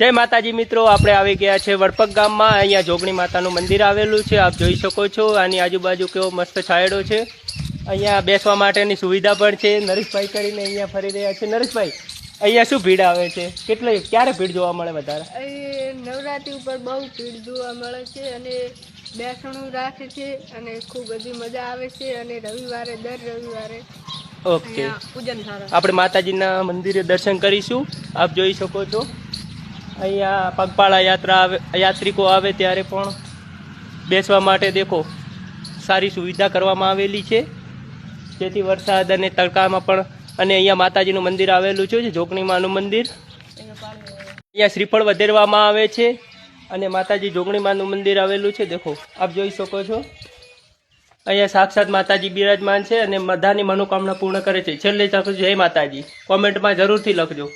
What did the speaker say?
જય માતાજી મિત્રો, આપણે આવી ગયા છે વડપક ગામમાં। અહીંયા જોગણી માતાનું મંદિર આવેલું છે, આપ જોઈ શકો છો। આની આજુબાજુ કેવો મસ્ત છાંયડો છે। અહીંયા બેસવા માટેની સુવિધા પણ છે। નરેશભાઈ કરીને અહીંયા ફરી રહ્યા છે। નરેશભાઈ, અહીંયા શું ભીડ આવે છે? ક્યારે ભીડ જોવા મળે વધારે? નવરાત્રી ઉપર બહુ ભીડ જોવા મળે છે અને બેસણું રાખે છે અને ખૂબ બધી મજા આવે છે અને રવિવારે દર રવિવારે ઓકે, પૂજન થાય। આપણે માતાજીના મંદિરે દર્શન કરીશું। આપ જોઈ શકો છો અહીંયા પગપાળા યાત્રિકો આવે ત્યારે પણ બેસવા માટે દેખો સારી સુવિધા કરવામાં આવેલી છે, જેથી વરસાદ અને તડકામાં પણ। અને અહીંયા માતાજીનું મંદિર આવેલું છે, જોગણી માનું મંદિર। અહીંયા શ્રીફળ વધેરવામાં આવે છે અને માતાજી જોગણી માનું મંદિર આવેલું છે, દેખો આપ જોઈ શકો છો। અહીંયા સાક્ષાત માતાજી બિરાજમાન છે અને બધાની મનોકામના પૂર્ણ કરે છે। છેલ્લે જય માતાજી કોમેન્ટમાં જરૂરથી લખજો।